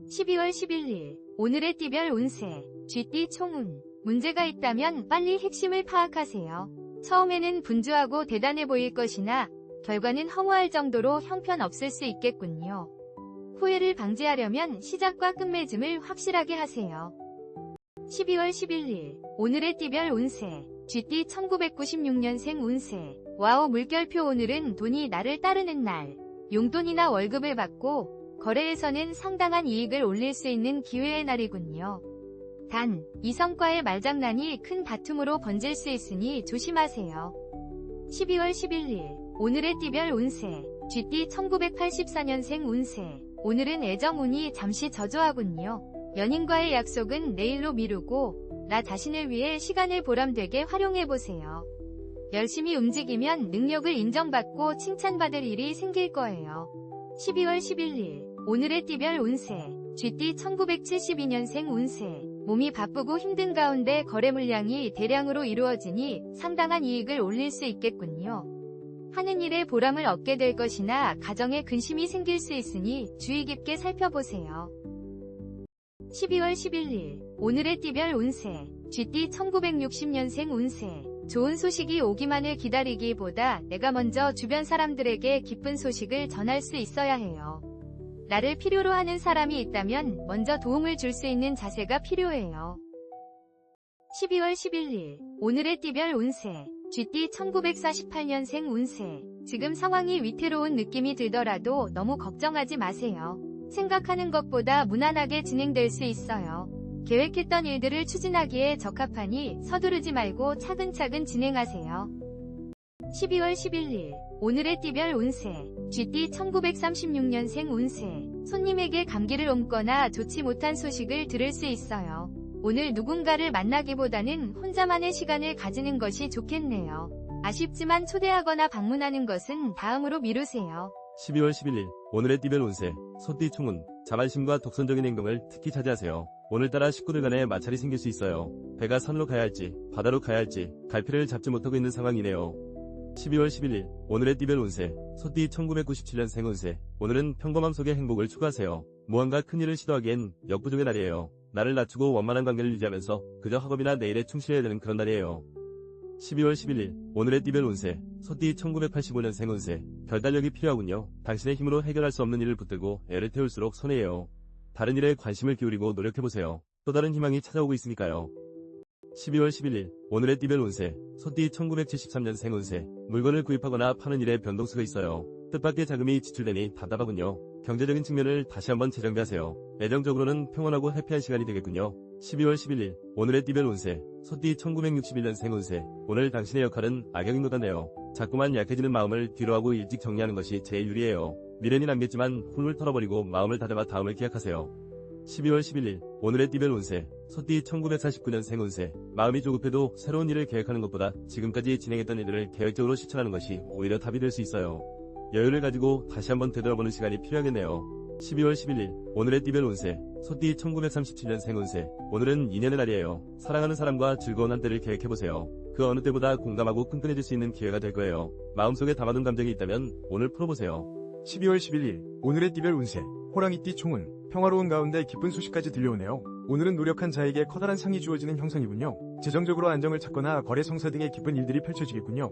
12월 11일 오늘의 띠별 운세 쥐띠 총운. 문제가 있다면 빨리 핵심을 파악하세요. 처음에는 분주하고 대단해 보일 것이나 결과는 허무할 정도로 형편없을 수 있겠군요. 후회를 방지하려면 시작과 끝맺음을 확실하게 하세요. 12월 11일 오늘의 띠별 운세 쥐띠 1996년생 운세. 와우 물결표. 오늘은 돈이 나를 따르는 날. 용돈이나 월급을 받고 거래에서는 상당한 이익을 올릴 수 있는 기회의 날이군요. 단, 이성과의 말장난이 큰 다툼으로 번질 수 있으니 조심하세요. 12월 11일 오늘의 띠별 운세 쥐띠 1984년생 운세. 오늘은 애정운이 잠시 저조하군요. 연인과의 약속은 내일로 미루고 나 자신을 위해 시간을 보람되게 활용해보세요. 열심히 움직이면 능력을 인정받고 칭찬받을 일이 생길 거예요. 12월 11일 오늘의 띠별 운세 쥐띠 1972년생 운세. 몸이 바쁘고 힘든 가운데 거래 물량이 대량으로 이루어지니 상당한 이익을 올릴 수 있겠군요. 하는 일에 보람을 얻게 될 것이나 가정에 근심이 생길 수 있으니 주의 깊게 살펴보세요. 12월 11일 오늘의 띠별 운세 쥐띠 1960년생 운세. 좋은 소식이 오기만을 기다리기보다 내가 먼저 주변 사람들에게 기쁜 소식을 전할 수 있어야 해요. 나를 필요로 하는 사람이 있다면 먼저 도움을 줄 수 있는 자세가 필요해요. 12월 11일 오늘의 띠별 운세 쥐띠 1948년생 운세. 지금 상황이 위태로운 느낌이 들더라도 너무 걱정하지 마세요. 생각하는 것보다 무난하게 진행될 수 있어요. 계획했던 일들을 추진하기에 적합하니 서두르지 말고 차근차근 진행하세요. 12월 11일 오늘의 띠별 운세 쥐띠 1936년생 운세. 손님에게 감기를 옮거나 좋지 못한 소식을 들을 수 있어요. 오늘 누군가를 만나기보다는 혼자만의 시간을 가지는 것이 좋겠네요. 아쉽지만 초대하거나 방문하는 것은 다음으로 미루세요. 12월 11일 오늘의 띠별 운세 소띠 총운. 자만심과 독선적인 행동을 특히 자제하세요. 오늘따라 식구들 간에 마찰이 생길 수 있어요. 배가 산으로 가야 할지 바다로 가야 할지 갈피를 잡지 못하고 있는 상황이네요. 12월 11일 오늘의 띠별 운세 소띠 1997년생 운세. 오늘은 평범함 속에 행복을 추구하세요. 무언가 큰일을 시도하기엔 역부족의 날이에요. 나를 낮추고 원만한 관계를 유지하면서 그저 학업이나 내일에 충실해야 되는 그런 날이에요. 12월 11일 오늘의 띠별 운세 소띠 1985년생 운세. 결단력이 필요하군요. 당신의 힘으로 해결할 수 없는 일을 붙들고 애를 태울수록 손해예요. 다른 일에 관심을 기울이고 노력해보세요. 또 다른 희망이 찾아오고 있으니까요. 12월 11일 오늘의 띠별 운세 소띠 1973년생 운세. 물건을 구입하거나 파는 일에 변동수가 있어요. 뜻밖의 자금이 지출되니 답답하군요. 경제적인 측면을 다시 한번 재정비하세요. 애정적으로는 평온하고 해피한 시간이 되겠군요. 12월 11일 오늘의 띠별 운세 소띠 1961년생 운세. 오늘 당신의 역할은 악역인것 같네요. 자꾸만 약해지는 마음을 뒤로하고 일찍 정리하는 것이 제일 유리해요. 미련이 남겠지만 훌훌 털어버리고 마음을 다잡아 다음을 기약하세요. 12월 11일 오늘의 띠별 운세 소띠 1949년생 운세. 마음이 조급해도 새로운 일을 계획하는 것보다 지금까지 진행했던 일들을 계획적으로 실천하는 것이 오히려 답이 될 수 있어요. 여유를 가지고 다시 한번 되돌아보는 시간이 필요하겠네요. 12월 11일 오늘의 띠별 운세 소띠 1937년생 운세. 오늘은 인연의 날이에요. 사랑하는 사람과 즐거운 한때를 계획해보세요. 그 어느 때보다 공감하고 끈끈해질 수 있는 기회가 될 거예요. 마음속에 담아둔 감정이 있다면 오늘 풀어보세요. 12월 11일 오늘의 띠별 운세 호랑이띠 총운. 평화로운 가운데 기쁜 소식까지 들려오네요. 오늘은 노력한 자에게 커다란 상이 주어지는 형성이군요. 재정적으로 안정을 찾거나 거래 성사 등의 기쁜 일들이 펼쳐지겠군요.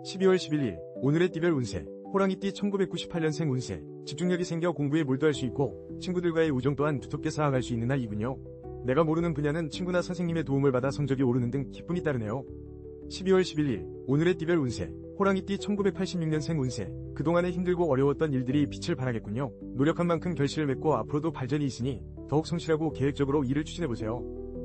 12월 11일 오늘의 띠별 운세 호랑이띠 1998년생 운세. 집중력이 생겨 공부에 몰두할 수 있고 친구들과의 우정 또한 두텁게 쌓아갈 수 있는 날이군요. 내가 모르는 분야는 친구나 선생님의 도움을 받아 성적이 오르는 등 기쁨이 따르네요. 12월 11일 오늘의 띠별 운세 호랑이띠 1986년생 운세. 그동안에 힘들고 어려웠던 일들이 빛을 발하겠군요. 노력한 만큼 결실을 맺고 앞으로도 발전이 있으니 더욱 성실하고 계획적으로 일을 추진해보세요.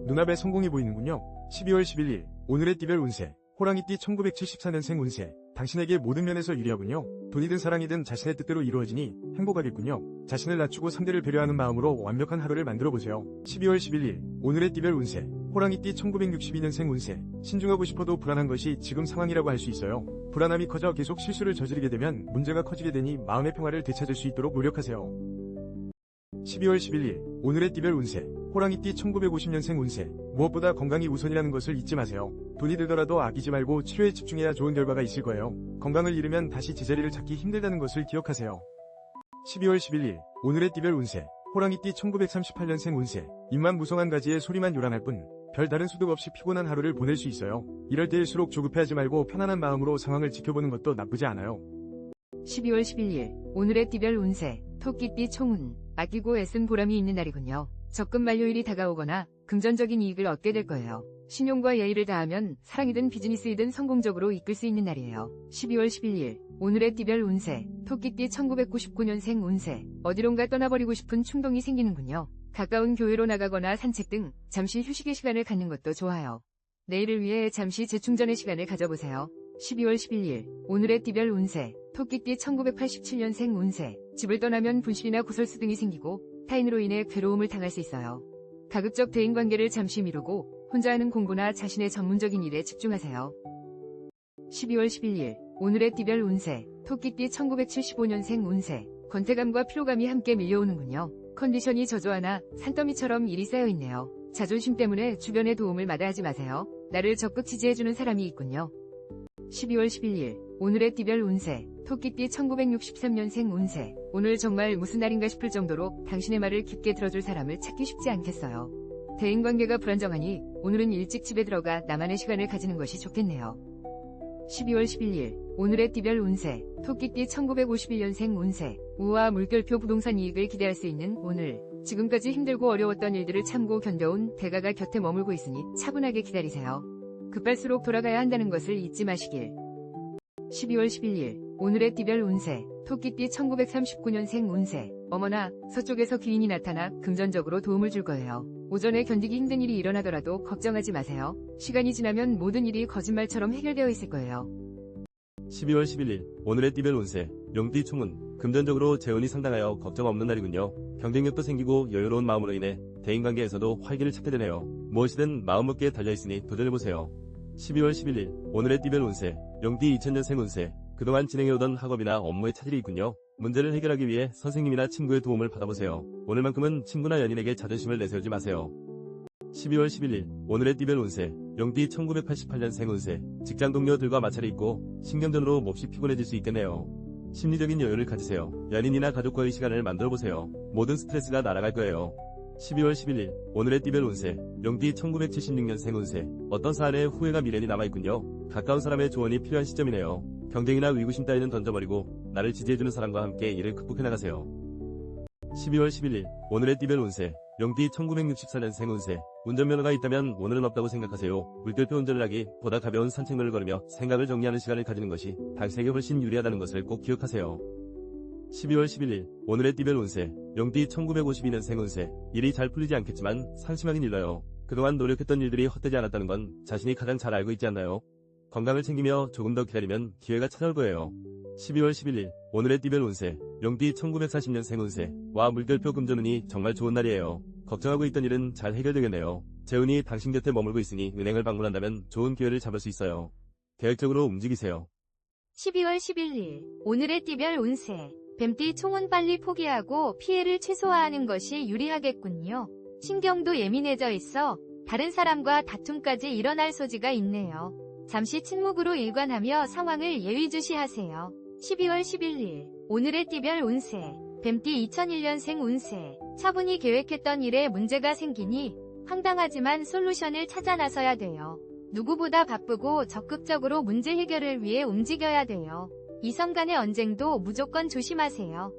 눈앞에 성공이 보이는군요. 12월 11일 오늘의 띠별 운세 호랑이띠 1974년생 운세. 당신에게 모든 면에서 유리하군요. 돈이든 사랑이든 자신의 뜻대로 이루어지니 행복하겠군요. 자신을 낮추고 상대를 배려하는 마음으로 완벽한 하루를 만들어보세요. 12월 11일 오늘의 띠별 운세 호랑이띠 1962년생 운세. 신중하고 싶어도 불안한 것이 지금 상황이라고 할 수 있어요. 불안함이 커져 계속 실수를 저지르게 되면 문제가 커지게 되니 마음의 평화를 되찾을 수 있도록 노력하세요. 12월 11일 오늘의 띠별 운세 호랑이띠 1950년생 운세. 무엇보다 건강이 우선이라는 것을 잊지 마세요. 돈이 들더라도 아끼지 말고 치료에 집중해야 좋은 결과가 있을 거예요. 건강을 잃으면 다시 제자리를 찾기 힘들다는 것을 기억하세요. 12월 11일 오늘의 띠별 운세 호랑이띠 1938년생 운세. 입만 무성한 가지에 소리만 요란할 뿐 별다른 소득 없이 피곤한 하루를 보낼 수 있어요. 이럴 때일수록 조급해하지 말고 편안한 마음으로 상황을 지켜보는 것도 나쁘지 않아요. 12월 11일 오늘의 띠별 운세 토끼띠 총운 아끼고 애쓴 보람이 있는 날이군요. 적금 만료일이 다가오거나 금전적인 이익을 얻게 될 거예요. 신용과 예의를 다하면 사랑이든 비즈니스이든 성공적으로 이끌 수 있는 날이에요. 12월 11일 오늘의 띠별 운세 토끼띠 1999년생 운세 어디론가 떠나버리고 싶은 충동이 생기는군요. 가까운 교회로 나가거나 산책 등 잠시 휴식의 시간을 갖는 것도 좋아요. 내일을 위해 잠시 재충전의 시간을 가져보세요. 12월 11일 오늘의 띠별 운세 토끼띠 1987년생 운세 집을 떠나면 분실이나 구설수 등이 생기고 타인으로 인해 괴로움을 당할 수 있어요. 가급적 대인관계를 잠시 미루고 혼자 하는 공부나 자신의 전문적인 일에 집중하세요. 12월 11일 오늘의 띠별 운세 토끼띠 1975년생 운세 권태감과 피로감이 함께 밀려오는군요. 컨디션이 저조하나 산더미처럼 일이 쌓여있네요. 자존심 때문에 주변의 도움을 마다하지 마세요. 나를 적극 지지해주는 사람이 있군요. 12월 11일 오늘의 띠별 운세 토끼띠 1963년생 운세 오늘 정말 무슨 날인가 싶을 정도로 당신의 말을 깊게 들어줄 사람을 찾기 쉽지 않겠어요. 대인관계가 불안정하니 오늘은 일찍 집에 들어가 나만의 시간을 가지는 것이 좋겠네요. 12월 11일 오늘의 띠별 운세 토끼띠 1951년생 운세 우와 물결표 부동산 이익을 기대할 수 있는 오늘 지금까지 힘들고 어려웠던 일들을 참고 견뎌온 대가가 곁에 머물고 있으니 차분하게 기다리세요. 급할수록 돌아가야 한다는 것을 잊지 마시길. 12월 11일 오늘의 띠별 운세 토끼띠 1939년생 운세 어머나 서쪽에서 귀인이 나타나 금전적으로 도움을 줄 거예요. 오전에 견디기 힘든 일이 일어나더라도 걱정하지 마세요. 시간이 지나면 모든 일이 거짓말처럼 해결되어 있을 거예요. 12월 11일 오늘의 띠별 운세 용띠 총운 금전적으로 재운이 상당하여 걱정 없는 날이군요. 경쟁력도 생기고 여유로운 마음으로 인해 대인관계에서도 활기를 찾게 되네요. 무엇이든 마음먹기에 달려있으니 도전해보세요. 12월 11일 오늘의 띠별 운세 용띠 2000년생 운세 그동안 진행해오던 학업이나 업무에 차질이 있군요. 문제를 해결하기 위해 선생님이나 친구의 도움을 받아보세요. 오늘만큼은 친구나 연인에게 자존심을 내세우지 마세요. 12월 11일 오늘의 띠별 운세 용띠 1988년생 운세 직장 동료들과 마찰이 있고 신경전으로 몹시 피곤해질 수 있겠네요. 심리적인 여유를 가지세요. 연인이나 가족과의 시간을 만들어보세요. 모든 스트레스가 날아갈 거예요. 12월 11일 오늘의 띠별 운세 용띠 1976년생 운세 어떤 사안에 후회가 미련이 남아있군요. 가까운 사람의 조언이 필요한 시점이네요. 경쟁이나 위구심 따위는 던져버리고 나를 지지해주는 사람과 함께 이를 극복해나가세요. 12월 11일 오늘의 띠별 운세 용띠 1964년생 운세 운전면허가 있다면 오늘은 없다고 생각하세요. 물결표 운전을 하기 보다 가벼운 산책로를 걸으며 생각을 정리하는 시간을 가지는 것이 당신에게 훨씬 유리하다는 것을 꼭 기억하세요. 12월 11일 오늘의 띠별 운세 용띠 1952년생 운세 일이 잘 풀리지 않겠지만 상심하긴 일러요. 그동안 노력했던 일들이 헛되지 않았다는 건 자신이 가장 잘 알고 있지 않나요? 건강을 챙기며 조금 더 기다리면 기회가 찾아올 거예요. 12월 11일 오늘의 띠별 운세 용띠 1940년생 운세 와 물결표 금전운이 정말 좋은 날이에요. 걱정하고 있던 일은 잘 해결되겠네요. 재운이 당신 곁에 머물고 있으니 은행을 방문한다면 좋은 기회를 잡을 수 있어요. 계획적으로 움직이세요. 12월 11일 오늘의 띠별 운세 뱀띠 총은 빨리 포기하고 피해를 최소화하는 것이 유리하겠군요. 신경도 예민해져 있어 다른 사람과 다툼까지 일어날 소지가 있네요. 잠시 침묵으로 일관하며 상황을 예의주시하세요. 12월 11일 오늘의 띠별 운세 뱀띠 2001년생 운세 차분히 계획했던 일에 문제가 생기니 황당하지만 솔루션을 찾아 나서야 돼요. 누구보다 바쁘고 적극적으로 문제 해결을 위해 움직여야 돼요. 이성 간의 언쟁도 무조건 조심하세요.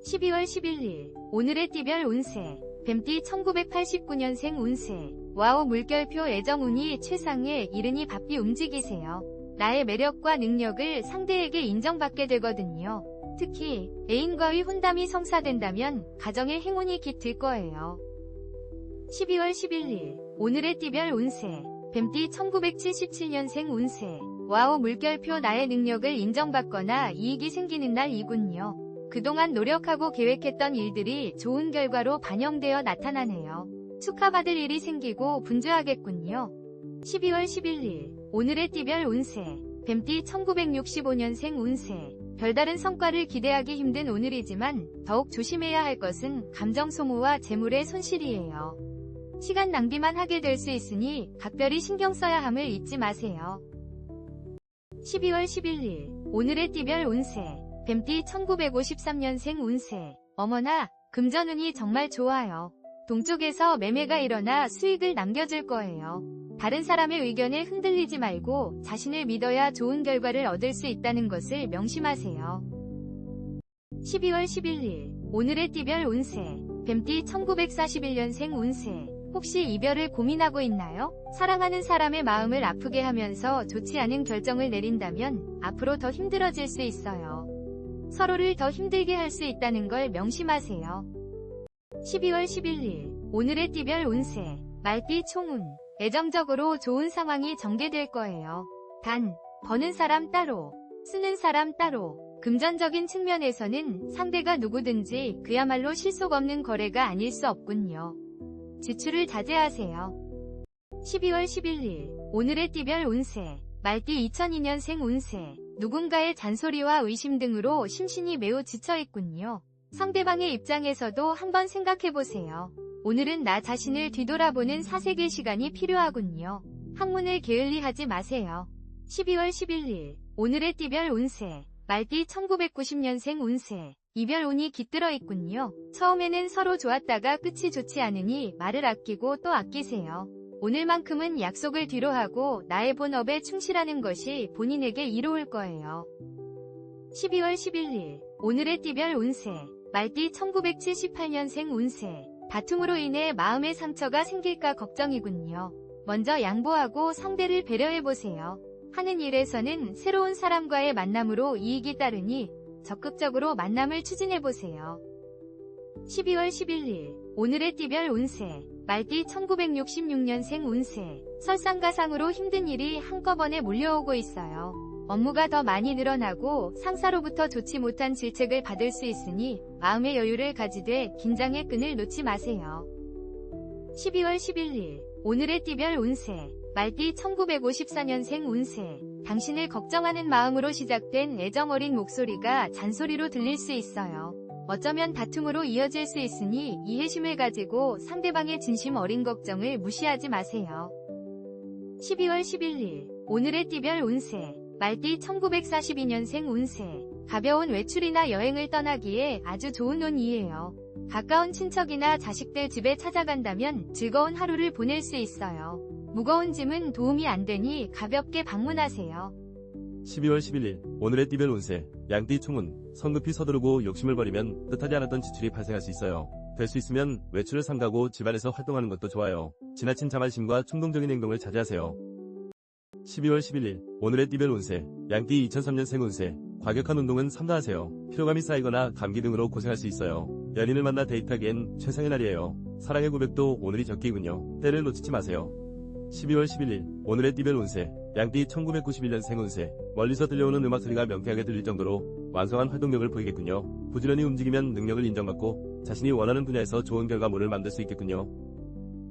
12월 11일 오늘의 띠별 운세 뱀띠 1989년생 운세 와우 물결표 애정운이 최상에 이르니 바삐 움직이세요. 나의 매력과 능력을 상대에게 인정받게 되거든요. 특히 애인과의 혼담이 성사된다면 가정에 행운이 깃들 거예요. 12월 11일 오늘의 띠별 운세 뱀띠 1977년생 운세 와우 물결표 나의 능력을 인정받거나 이익이 생기는 날이군요. 그동안 노력하고 계획했던 일들이 좋은 결과로 반영되어 나타나네요. 축하받을 일이 생기고 분주하겠군요. 12월 11일 오늘의 띠별 운세 뱀띠 1965년생 운세 별다른 성과를 기대하기 힘든 오늘이지만 더욱 조심해야 할 것은 감정 소모와 재물의 손실이에요. 시간 낭비만 하게 될 수 있으니 각별히 신경 써야 함을 잊지 마세요. 12월 11일 오늘의 띠별 운세 뱀띠 1953년생 운세 어머나 금전운이 정말 좋아요. 동쪽에서 매매가 일어나 수익을 남겨줄 거예요. 다른 사람의 의견에 흔들리지 말고 자신을 믿어야 좋은 결과를 얻을 수 있다는 것을 명심하세요. 12월 11일 오늘의 띠별 운세 뱀띠 1941년생 운세 혹시 이별을 고민하고 있나요? 사랑하는 사람의 마음을 아프게 하면서 좋지 않은 결정을 내린다면 앞으로 더 힘들어질 수 있어요. 서로를 더 힘들게 할 수 있다는 걸 명심하세요. 12월 11일 오늘의 띠별 운세 말띠 총운 애정적으로 좋은 상황이 전개될 거예요. 단, 버는 사람 따로, 쓰는 사람 따로. 금전적인 측면에서는 상대가 누구든지 그야말로 실속 없는 거래가 아닐 수 없군요. 지출을 자제하세요. 12월 11일 오늘의 띠별 운세 말띠 2002년생 운세 누군가의 잔소리와 의심 등으로 심신이 매우 지쳐있군요. 상대방의 입장에서도 한번 생각해보세요. 오늘은 나 자신을 뒤돌아보는 사색의 시간이 필요하군요. 학문을 게을리하지 마세요. 12월 11일 오늘의 띠별 운세 말띠 1990년생 운세 이별 운이 깃들어 있군요. 처음에는 서로 좋았다가 끝이 좋지 않으니 말을 아끼고 또 아끼세요. 오늘만큼은 약속을 뒤로하고 나의 본업에 충실하는 것이 본인에게 이로울 거예요. 12월 11일 오늘의 띠별 운세 말띠 1978년생 운세 다툼으로 인해 마음의 상처가 생길까 걱정이군요. 먼저 양보하고 상대를 배려해보세요. 하는 일에서는 새로운 사람과의 만남으로 이익이 따르니 적극적으로 만남을 추진해보세요. 12월 11일 오늘의 띠별 운세 말띠 1966년생 운세 설상가상으로 힘든 일이 한꺼번에 몰려오고 있어요. 업무가 더 많이 늘어나고 상사로부터 좋지 못한 질책을 받을 수 있으니 마음의 여유를 가지되 긴장의 끈을 놓지 마세요. 12월 11일 오늘의 띠별 운세 말띠 1954년생 운세 당신을 걱정하는 마음으로 시작된 애정 어린 목소리가 잔소리로 들릴 수 있어요. 어쩌면 다툼으로 이어질 수 있으니 이해심을 가지고 상대방의 진심 어린 걱정을 무시하지 마세요. 12월 11일 오늘의 띠별 운세 말띠 1942년생 운세 가벼운 외출이나 여행을 떠나기에 아주 좋은 운이에요. 가까운 친척이나 자식들 집에 찾아간다면 즐거운 하루를 보낼 수 있어요. 무거운 짐은 도움이 안 되니 가볍게 방문하세요. 12월 11일 오늘의 띠별 운세 양띠 총운 성급히 서두르고 욕심을 버리면 뜻하지 않았던 지출이 발생할 수 있어요. 될 수 있으면 외출을 삼가고 집안에서 활동하는 것도 좋아요. 지나친 자만심과 충동적인 행동을 자제하세요. 12월 11일 오늘의 띠별 운세 양띠 2003년생 운세 과격한 운동은 삼가하세요. 피로감이 쌓이거나 감기 등으로 고생할 수 있어요. 연인을 만나 데이트하기엔 최상의 날이에요. 사랑의 고백도 오늘이 적기군요. 때를 놓치지 마세요. 12월 11일 오늘의 띠별 운세 양띠 1991년생 운세 멀리서 들려오는 음악 소리가 명쾌하게 들릴 정도로 완성한 활동력을 보이겠군요. 부지런히 움직이면 능력을 인정받고 자신이 원하는 분야에서 좋은 결과물을 만들 수 있겠군요.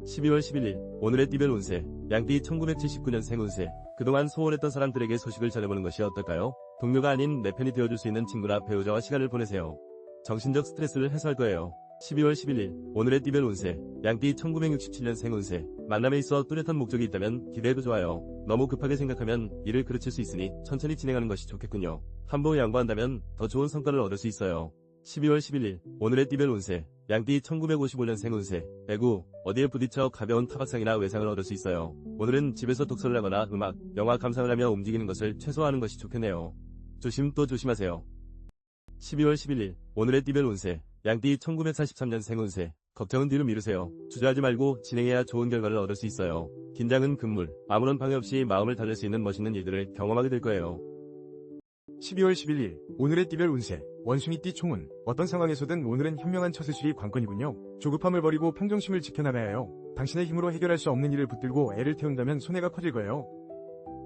12월 11일 오늘의 띠별 운세 양띠 1979년생 운세 그동안 소원했던 사람들에게 소식을 전해보는 것이 어떨까요? 동료가 아닌 내 편이 되어줄 수 있는 친구나 배우자와 시간을 보내세요. 정신적 스트레스를 해소할 거예요. 12월 11일 오늘의 띠별 운세 양띠 1967년생 운세 만남에 있어 뚜렷한 목적이 있다면 기대해도 좋아요. 너무 급하게 생각하면 일을 그르칠 수 있으니 천천히 진행하는 것이 좋겠군요. 한번 양보한다면 더 좋은 성과를 얻을 수 있어요. 12월 11일 오늘의 띠별 운세 양띠 1955년생 운세 배구 어디에 부딪혀 가벼운 타박상이나 외상을 얻을 수 있어요. 오늘은 집에서 독서를 하거나 음악, 영화 감상을 하며 움직이는 것을 최소화하는 것이 좋겠네요. 조심 또 조심하세요. 12월 11일 오늘의 띠별 운세 양띠 1943년생 운세 걱정은 뒤로 미루세요. 주저하지 말고 진행해야 좋은 결과를 얻을 수 있어요. 긴장은 금물 아무런 방해 없이 마음을 달랠 수 있는 멋있는 일들을 경험하게 될 거예요. 12월 11일 오늘의 띠별 운세 원숭이띠 총운 어떤 상황에서든 오늘은 현명한 처세술이 관건이군요. 조급함을 버리고 평정심을 지켜나가야 해요. 당신의 힘으로 해결할 수 없는 일을 붙들고 애를 태운다면 손해가 커질 거예요.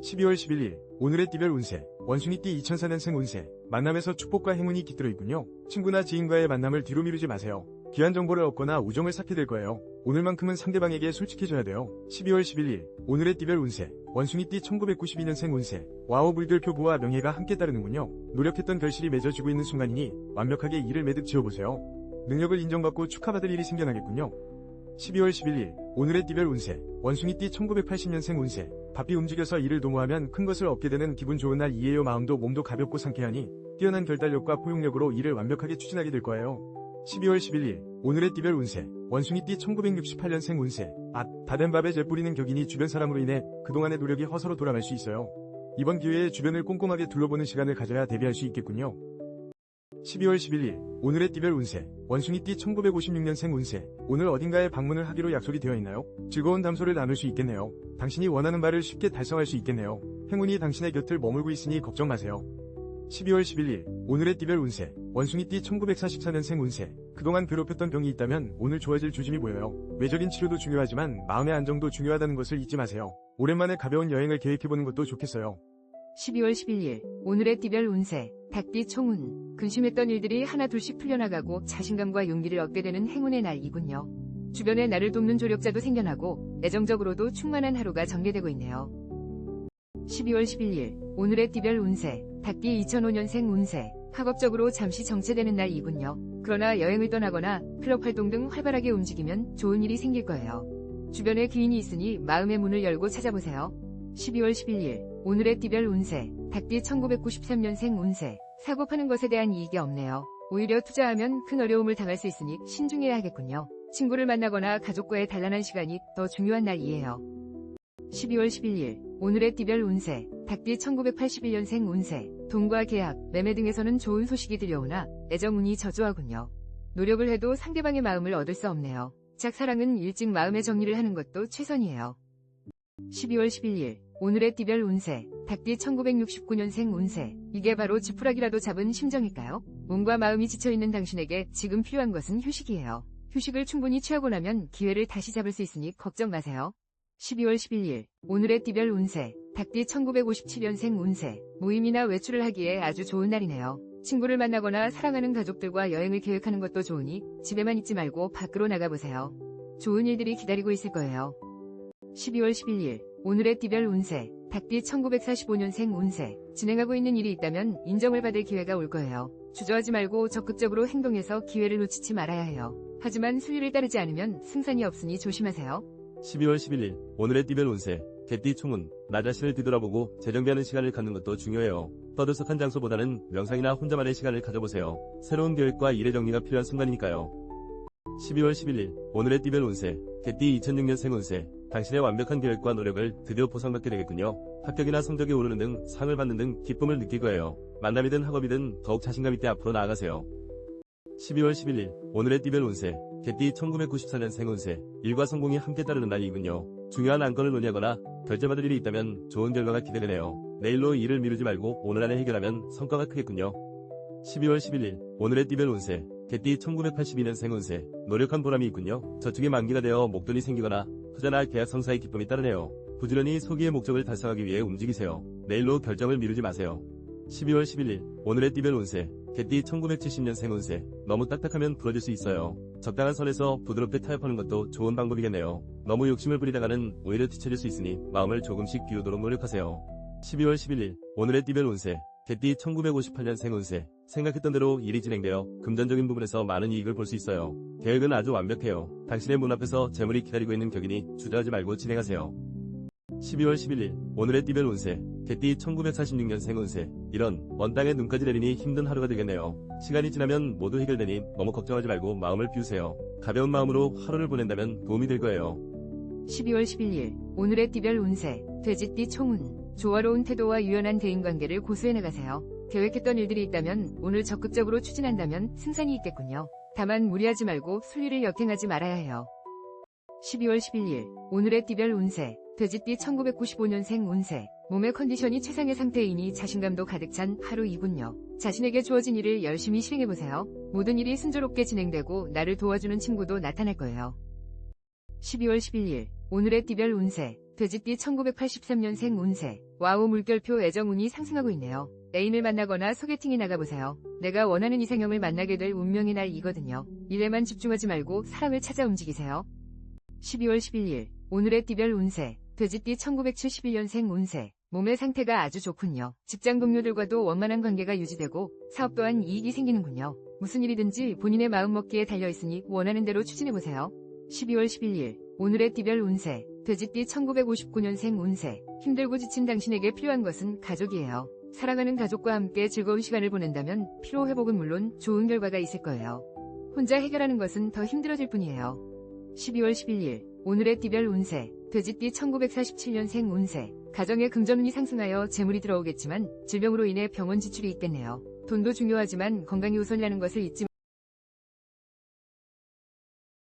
12월 11일 오늘의 띠별 운세 원숭이띠 2004년생 운세 만남에서 축복과 행운이 깃들어 있군요. 친구나 지인과의 만남을 뒤로 미루지 마세요. 귀한 정보를 얻거나 우정을 쌓게 될 거예요. 오늘만큼은 상대방에게 솔직해져야 돼요. 12월 11일 오늘의 띠별 운세 원숭이띠 1992년생 운세 와우 물결표 부와 명예가 함께 따르는군요. 노력했던 결실이 맺어지고 있는 순간이니 완벽하게 일을 매듭 지어보세요. 능력을 인정받고 축하받을 일이 생겨나겠군요. 12월 11일 오늘의 띠별 운세 원숭이띠 1980년생 운세 바삐 움직여서 일을 도모하면 큰 것을 얻게 되는 기분 좋은 날이에요. 마음도 몸도 가볍고 상쾌하니 뛰어난 결단력과 포용력으로 일을 완벽하게 추진하게 될 거예요. 12월 11일 오늘의 띠별 운세 원숭이띠 1968년생 운세 다 된 밥에 재 뿌리는 격이니 주변 사람으로 인해 그동안의 노력이 허서로 돌아갈 수 있어요. 이번 기회에 주변을 꼼꼼하게 둘러보는 시간을 가져야 대비할 수 있겠군요. 12월 11일 오늘의 띠별 운세 원숭이띠 1956년생 운세 오늘 어딘가에 방문을 하기로 약속이 되어 있나요? 즐거운 담소를 나눌 수 있겠네요. 당신이 원하는 바를 쉽게 달성할 수 있겠네요. 행운이 당신의 곁을 머물고 있으니 걱정 마세요. 12월 11일 오늘의 띠별 운세 원숭이띠 1944년생 운세 그동안 괴롭혔던 병이 있다면 오늘 좋아질 조짐이 보여요. 외적인 치료도 중요하지만 마음의 안정도 중요하다는 것을 잊지 마세요. 오랜만에 가벼운 여행을 계획해보는 것도 좋겠어요. 12월 11일 오늘의 띠별 운세 닭띠 총운 근심했던 일들이 하나 둘씩 풀려나가고 자신감과 용기를 얻게 되는 행운의 날이군요. 주변에 나를 돕는 조력자도 생겨나고 애정적으로도 충만한 하루가 전개되고 있네요. 12월 11일 오늘의 띠별 운세 닭띠 2005년생 운세 학업적으로 잠시 정체되는 날이군요. 그러나 여행을 떠나거나 클럽 활동 등 활발하게 움직이면 좋은 일이 생길 거예요. 주변에 귀인이 있으니 마음의 문을 열고 찾아보세요. 12월 11일 오늘의 띠별 운세 닭띠 1993년생 운세 사고 파는 것에 대한 이익이 없네요. 오히려 투자하면 큰 어려움을 당할 수 있으니 신중해야 하겠군요. 친구를 만나거나 가족과의 단란한 시간이 더 중요한 날이에요. 12월 11일 오늘의 띠별 운세 닭띠 1981년생 운세 돈과 계약, 매매 등에서는 좋은 소식이 들려오나 애정운이 저조하군요. 노력을 해도 상대방의 마음을 얻을 수 없네요. 짝사랑은 일찍 마음의 정리를 하는 것도 최선이에요. 12월 11일 오늘의 띠별 운세 닭띠 1969년생 운세 이게 바로 지푸라기라도 잡은 심정일까요? 몸과 마음이 지쳐있는 당신에게 지금 필요한 것은 휴식이에요. 휴식을 충분히 취하고 나면 기회를 다시 잡을 수 있으니 걱정 마세요. 12월 11일 오늘의 띠별 운세 닭띠 1957년생 운세 모임이나 외출을 하기에 아주 좋은 날이네요. 친구를 만나거나 사랑하는 가족들과 여행을 계획하는 것도 좋으니 집에만 있지 말고 밖으로 나가보세요. 좋은 일들이 기다리고 있을 거예요. 12월 11일 오늘의 띠별 운세 닭띠 1945년생 운세 진행하고 있는 일이 있다면 인정을 받을 기회가 올 거예요. 주저하지 말고 적극적으로 행동해서 기회를 놓치지 말아야 해요. 하지만 순리를 따르지 않으면 승산이 없으니 조심하세요. 12월 11일 오늘의 띠별 운세 개띠 총운 나 자신을 뒤돌아보고 재정비하는 시간을 갖는 것도 중요해요. 떠들썩한 장소보다는 명상이나 혼자만의 시간을 가져보세요. 새로운 계획과 일의 정리가 필요한 순간이니까요. 12월 11일 오늘의 띠별 운세 개띠 2006년생 운세 당신의 완벽한 계획과 노력을 드디어 보상받게 되겠군요. 합격이나 성적이 오르는 등 상을 받는 등 기쁨을 느낄 거예요. 만남이든 학업이든 더욱 자신감 있게 앞으로 나아가세요. 12월 11일 오늘의 띠별 운세 개띠 1994년생 운세 일과 성공이 함께 따르는 날이군요. 중요한 안건을 논의하거나 결제받을 일이 있다면 좋은 결과가 기대되네요. 내일로 일을 미루지 말고 오늘 안에 해결하면 성과가 크겠군요. 12월 11일 오늘의 띠별 운세 개띠 1982년생 운세 노력한 보람이 있군요. 저축이 만기가 되어 목돈이 생기거나 투자나 계약 성사의 기쁨이 따르네요. 부지런히 소기의 목적을 달성하기 위해 움직이세요. 내일로 결정을 미루지 마세요. 12월 11일 오늘의 띠별 운세 개띠 1970년생 운세 너무 딱딱하면 부러질 수 있어요. 적당한 선에서 부드럽게 타협하는 것도 좋은 방법이겠네요. 너무 욕심을 부리다가는 오히려 뒤처질 수 있으니 마음을 조금씩 비우도록 노력하세요. 12월 11일 오늘의 띠별 운세 개띠 1958년생 운세 생각했던 대로 일이 진행되어 금전적인 부분에서 많은 이익을 볼 수 있어요. 계획은 아주 완벽해요. 당신의 문 앞에서 재물이 기다리고 있는 격이니 주저하지 말고 진행하세요. 12월 11일 오늘의 띠별 운세 개띠 1946년생 운세 이런 먼 땅에 눈까지 내리니 힘든 하루가 되겠네요. 시간이 지나면 모두 해결되니 너무 걱정하지 말고 마음을 비우세요. 가벼운 마음으로 하루를 보낸다면 도움이 될 거예요. 12월 11일 오늘의 띠별 운세 돼지띠 총운 조화로운 태도와 유연한 대인관계를 고수해 나가세요. 계획했던 일들이 있다면 오늘 적극적으로 추진한다면 승산이 있겠군요. 다만 무리하지 말고 순리를 역행하지 말아야 해요. 12월 11일 오늘의 띠별 운세 돼지띠 1995년생 운세 몸의 컨디션이 최상의 상태이니 자신감도 가득 찬 하루이군요. 자신에게 주어진 일을 열심히 실행해보세요. 모든 일이 순조롭게 진행되고 나를 도와주는 친구도 나타날 거예요. 12월 11일 오늘의 띠별 운세 돼지띠 1983년생 운세 와우 물결표 애정운이 상승하고 있네요. 애인을 만나거나 소개팅에 나가보세요. 내가 원하는 이상형을 만나게 될 운명의 날이거든요. 일에만 집중하지 말고 사랑을 찾아 움직이세요. 12월 11일 오늘의 띠별 운세 돼지띠 1971년생 운세 몸의 상태가 아주 좋군요. 직장 동료들과도 원만한 관계가 유지되고 사업 또한 이익이 생기는군요. 무슨 일이든지 본인의 마음먹기에 달려있으니 원하는 대로 추진해보세요. 12월 11일 오늘의 띠별 운세 돼지띠 1959년생 운세 힘들고 지친 당신에게 필요한 것은 가족이에요. 사랑하는 가족과 함께 즐거운 시간을 보낸다면 피로 회복은 물론 좋은 결과가 있을 거예요. 혼자 해결하는 것은 더 힘들어질 뿐이에요. 12월 11일 오늘의 띠별 운세 돼지띠 1947년생 운세 가정의 금전운이 상승하여 재물이 들어오겠지만 질병으로 인해 병원 지출이 있겠네요. 돈도 중요하지만 건강이 우선이라는 것을 잊지